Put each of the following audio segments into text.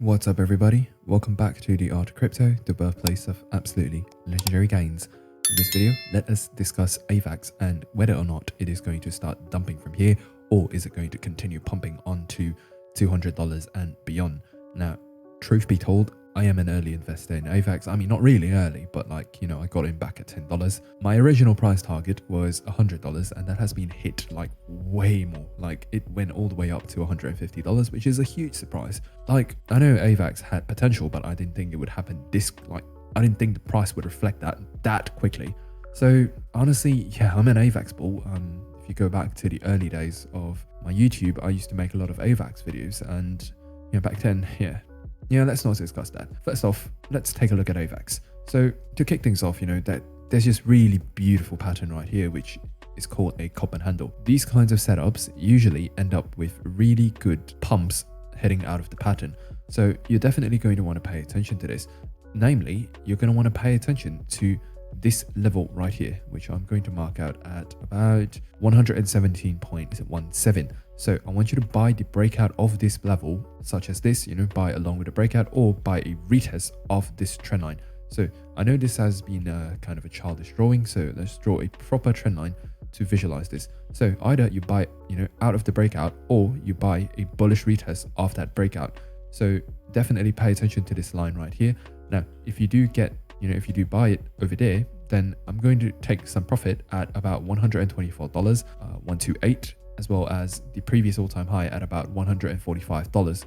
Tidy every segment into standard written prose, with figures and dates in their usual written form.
What's up everybody, welcome back to the Art of Crypto, the birthplace of absolutely legendary gains. In this video, let us discuss AVAX and whether or not it is going to start dumping from here, or is it going to continue pumping on to $200 and beyond. Now, truth be told, I am an early investor in AVAX. I mean, not really early, but like, you know, I got in back at $10. My original price target was $100 and that has been hit like way more. Like it went all the way up to $150, which is a huge surprise. Like I know AVAX had potential, but I didn't think it would happen I didn't think the price would reflect that quickly. So honestly, yeah, I'm an AVAX bull. If you go back to the early days of my YouTube, I used to make a lot of AVAX videos and you know, back then, yeah, let's not discuss that. First off, let's take a look at AVAX. So to kick things off, you know, that there's this really beautiful pattern right here, which is called a cup and handle. These kinds of setups usually end up with really good pumps heading out of the pattern. So you're definitely going to want to pay attention to this. Namely, you're going to want to pay attention to this level right here, which I'm going to mark out at about 117.17. So I want you to buy the breakout of this level, such as this, you know, buy along with the breakout or buy a retest of this trend line. So I know this has been kind of a childish drawing, so let's draw a proper trend line to visualize this. So either you buy, you know, out of the breakout, or you buy a bullish retest of that breakout. So definitely pay attention to this line right here. Now, if you do get, you know, if you do buy it over there, then I'm going to take some profit at about $124, 128, as well as the previous all-time high at about $145.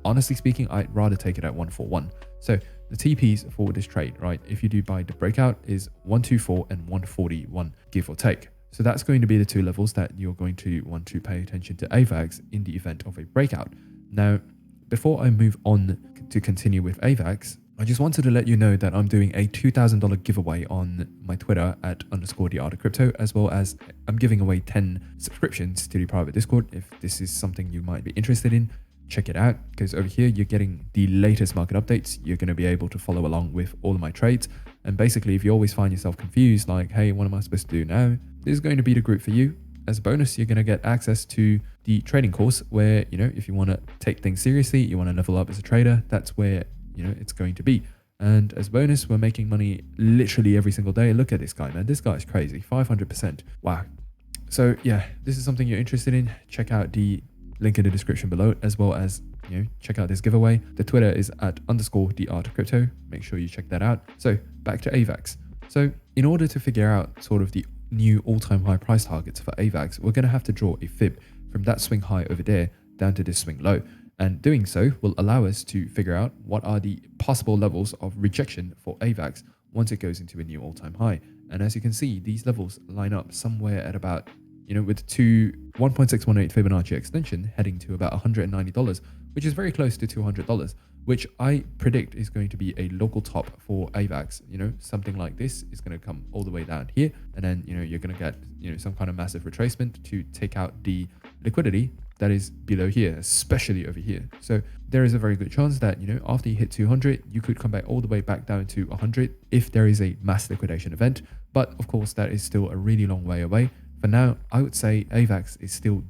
Honestly speaking, I'd rather take it at 141. So the TPs for this trade, right, if you do buy the breakout, is 124 and 141, give or take. So that's going to be the two levels that you're going to want to pay attention to AVAX in the event of a breakout. Now, before I move on to continue with AVAX, I just wanted to let you know that I'm doing a $2,000 giveaway on my Twitter at @theartofcrypto, as well as I'm giving away 10 subscriptions to the private Discord. If this is something you might be interested in, check it out, because over here you're getting the latest market updates. You're going to be able to follow along with all of my trades. And basically, if you always find yourself confused, like, hey, what am I supposed to do now? This is going to be the group for you. As a bonus, you're going to get access to the trading course where, you know, if you want to take things seriously, you want to level up as a trader, that's where, you know, it's going to be. And as a bonus, we're making money literally every single day. Look at this guy, man. This guy is crazy. 500%. Wow. So yeah, this is something you're interested in. Check out the link in the description below, as well as, you know, check out this giveaway. The Twitter is at @theartofcrypto. Make sure you check that out. So back to AVAX. So in order to figure out sort of the new all-time high price targets for AVAX, we're going to have to draw a fib from that swing high over there down to this swing low. And doing so will allow us to figure out what are the possible levels of rejection for AVAX once it goes into a new all-time high. And as you can see, these levels line up somewhere at about, you know, with 1.618 Fibonacci extension heading to about $190, which is very close to $200, which I predict is going to be a local top for AVAX. You know, something like this is going to come all the way down here, and then, you know, you're going to get, you know, some kind of massive retracement to take out the liquidity that is below here, especially over here. So there is a very good chance that, you know, after you hit 200, you could come back all the way back down to 100 if there is a mass liquidation event. But of course, that is still a really long way away. For now, I would say AVAX is still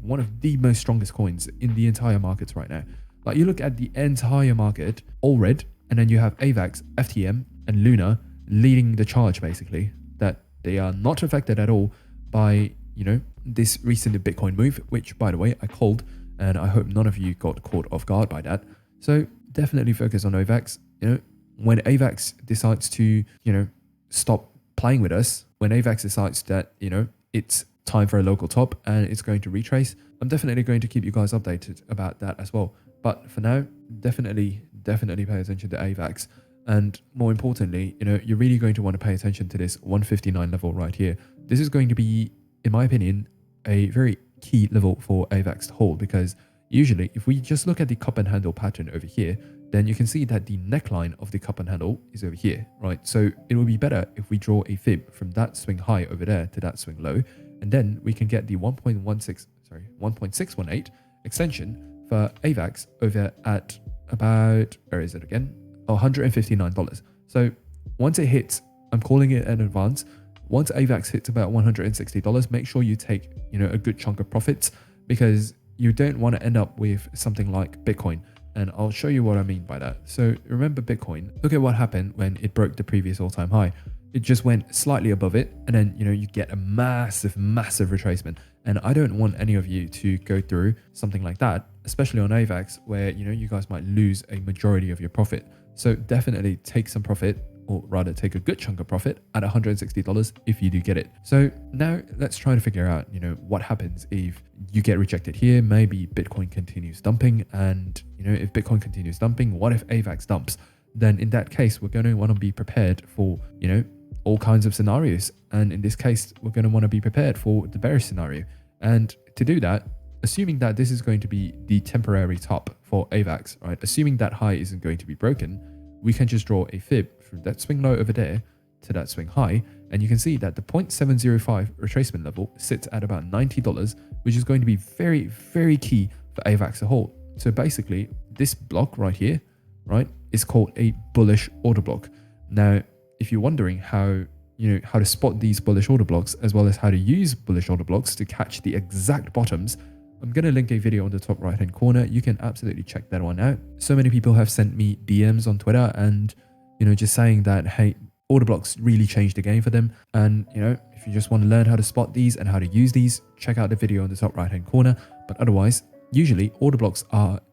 one of the most strongest coins in the entire markets right now. Like, you look at the entire market, all red, and then you have AVAX, FTM, and Luna leading the charge, basically, that they are not affected at all by, you know, this recent Bitcoin move, which, by the way, I called, and I hope none of you got caught off guard by that. So definitely focus on AVAX. You know, when AVAX decides to, you know, stop playing with us, when AVAX decides that, you know, it's time for a local top and it's going to retrace, I'm definitely going to keep you guys updated about that as well. But for now, definitely pay attention to AVAX. And more importantly, you know, you're really going to want to pay attention to this 159 level right here. This is going to be, in my opinion, a very key level for AVAX to hold, because usually if we just look at the cup and handle pattern over here, then you can see that the neckline of the cup and handle is over here, right? So it will be better if we draw a fib from that swing high over there to that swing low, and then we can get the 1.618 extension for AVAX over at about, where is it again? $159. So once it hits, I'm calling it an advance. Once AVAX hits about $160, make sure you take, you know, a good chunk of profits, because you don't want to end up with something like Bitcoin, and I'll show you what I mean by that. So remember Bitcoin, look at what happened when it broke the previous all-time high. It just went slightly above it, and then, you know, you get a massive retracement. And I don't want any of you to go through something like that, especially on AVAX, where, you know, you guys might lose a majority of your profit. So definitely take some profit, or rather take a good chunk of profit at $160 if you do get it. So now let's try to figure out, you know, what happens if you get rejected here. Maybe Bitcoin continues dumping, and, you know, if Bitcoin continues dumping, what if AVAX dumps? Then in that case, we're going to want to be prepared for, you know, all kinds of scenarios. And in this case, we're going to want to be prepared for the bearish scenario. And to do that, assuming that this is going to be the temporary top for AVAX, right? Assuming that high isn't going to be broken, we can just draw a fib from that swing low over there to that swing high. And you can see that the 0.705 retracement level sits at about $90, which is going to be very key for AVAX as a whole. So basically, this block right here, right, is called a bullish order block. Now, if you're wondering how to spot these bullish order blocks, as well as how to use bullish order blocks to catch the exact bottoms, I'm going to link a video on the top right hand corner. You can absolutely check that one out. So many people have sent me DMs on Twitter and, you know, just saying that, hey, order blocks really changed the game for them. And, you know, if you just want to learn how to spot these and how to use these, check out the video on the top right hand corner. But otherwise, usually order blocks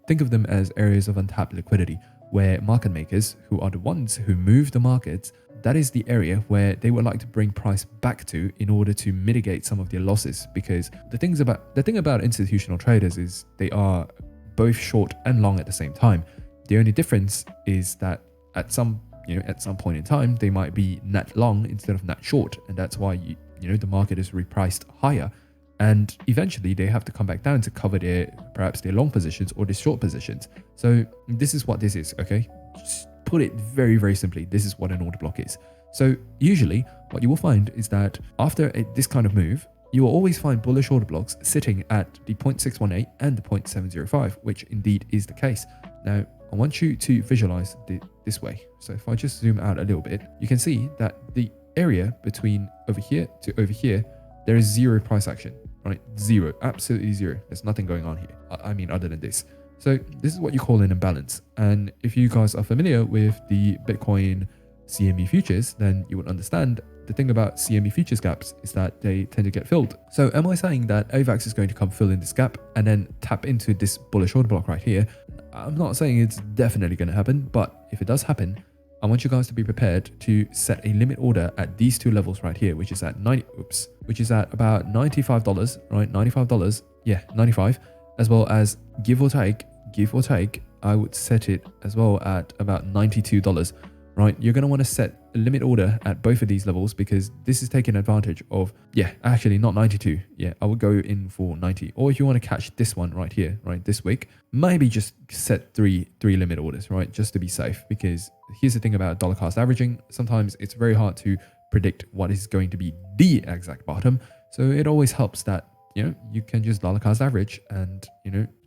think of them as areas of untapped liquidity, where market makers, who are the ones who move the markets, that is the area where they would like to bring price back to in order to mitigate some of their losses. Because the thing about institutional traders is they are both short and long at the same time. The only difference is that at some point in time, they might be net long instead of net short, and that's why the market is repriced higher. And eventually they have to come back down to cover perhaps their long positions or their short positions. So this is what this is, okay? Just put it very simply, this is what an order block is. So usually what you will find is that after this kind of move, you will always find bullish order blocks sitting at the 0.618 and the 0.705, which indeed is the case. Now, I want you to visualize this way. So if I just zoom out a little bit, you can see that the area between over here to over here, there is zero price action, right? Zero, absolutely zero. There's nothing going on here. I mean, other than this. So this is what you call an imbalance. And if you guys are familiar with the Bitcoin CME futures, then you would understand the thing about CME futures gaps is that they tend to get filled. So am I saying that AVAX is going to come fill in this gap and then tap into this bullish order block right here? I'm not saying it's definitely going to happen, but if it does happen, I want you guys to be prepared to set a limit order at these two levels right here, which is at which is at about $95, right? $95, yeah, 95, as well as give or take, I would set it as well at about $92, right? You're going to want to set a limit order at both of these levels because this is taking advantage of, yeah, actually not 92. Yeah, I would go in for 90. Or if you want to catch this one right here, right, this wick, maybe just set three limit orders, right, just to be safe. Because here's the thing about dollar cost averaging. Sometimes it's very hard to predict what is going to be the exact bottom. So it always helps that, you can just dollar cost average and,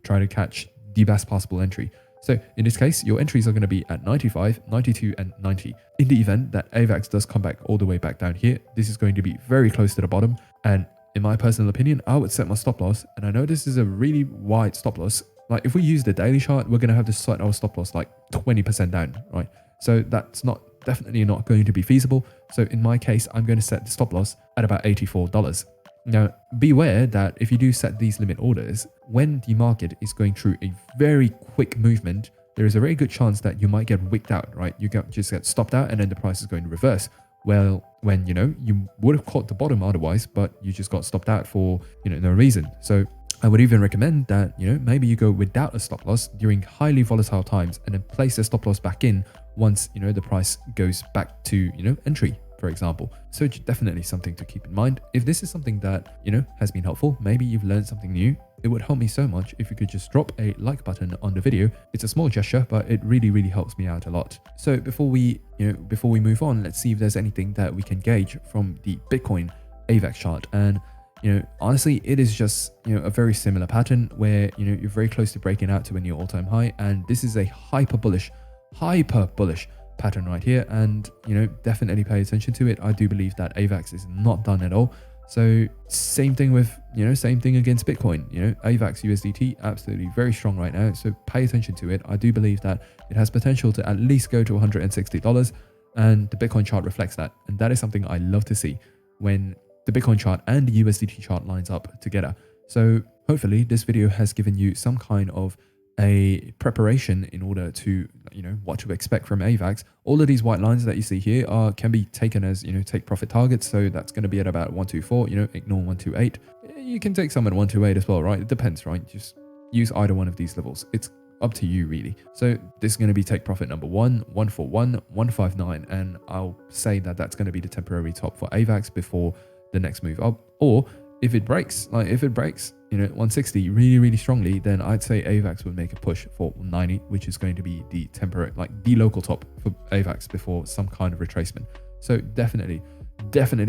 try to catch the best possible entry. So in this case, your entries are going to be at 95, 92, and 90. In the event that AVAX does come back all the way back down here, this is going to be very close to the bottom. And in my personal opinion, I would set my stop loss. And I know this is a really wide stop loss. Like if we use the daily chart, we're going to have to set our stop loss like 20% down, right? So that's definitely not going to be feasible. So in my case, I'm going to set the stop loss at about $84. Now, beware that if you do set these limit orders, when the market is going through a very quick movement, there is a very good chance that you might get wicked out, right? Just get stopped out and then the price is going to reverse. Well, when, you would have caught the bottom otherwise, but you just got stopped out for, no reason. So I would even recommend that, maybe you go without a stop loss during highly volatile times and then place the stop loss back in once, the price goes back to, entry, for example. So it's definitely something to keep in mind. If this is something that, has been helpful, maybe you've learned something new, it would help me so much if you could just drop a like button on the video. It's a small gesture, but it really helps me out a lot. So before we move on, let's see if there's anything that we can gauge from the Bitcoin AVAX chart. And, honestly, it is just, a very similar pattern where, you're very close to breaking out to a new all-time high. And this is a hyper bullish pattern right here. And, definitely pay attention to it. I do believe that AVAX is not done at all. So same thing with, same thing against Bitcoin. AVAX USDT, absolutely very strong right now. So pay attention to it. I do believe that it has potential to at least go to $160, and the Bitcoin chart reflects that. And that is something I love to see when the Bitcoin chart and the USDT chart lines up together. So hopefully this video has given you some kind of a preparation in order to, what to expect from AVAX. All of these white lines that you see here can be taken as, take profit targets. So that's going to be at about 124, ignore 128. You can take some at 128 as well, right? It depends, right? Just use either one of these levels. It's up to you really. So this is going to be take profit number 1, 141, 159. And I'll say that that's going to be the temporary top for AVAX before the next move up. Or if it breaks, 160 really, really strongly, then I'd say AVAX would make a push for 190, which is going to be the temporary, the local top for AVAX before some kind of retracement. So definitely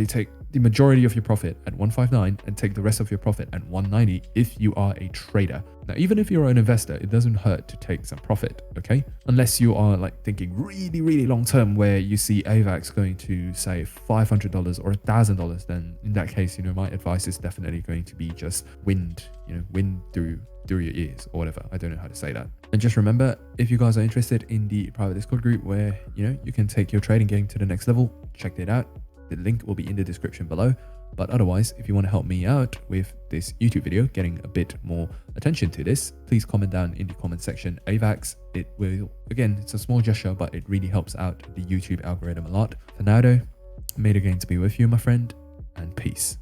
take the majority of your profit at 159 and take the rest of your profit at 190 if you are a trader. Now, even if you're an investor, it doesn't hurt to take some profit, okay? Unless you are thinking really, really long term, where you see AVAX going to say $500 or $1,000, then in that case, my advice is definitely going to be just wind through your ears or whatever. I don't know how to say that. And just remember, if you guys are interested in the private Discord group where, you can take your trading game to the next level, check it out. The link will be in the description below. But otherwise, if you want to help me out with this YouTube video, getting a bit more attention to this, please comment down in the comment section AVAX. It will, again, it's a small gesture, but it really helps out the YouTube algorithm a lot. For now though, may the gains be with you, my friend, and peace.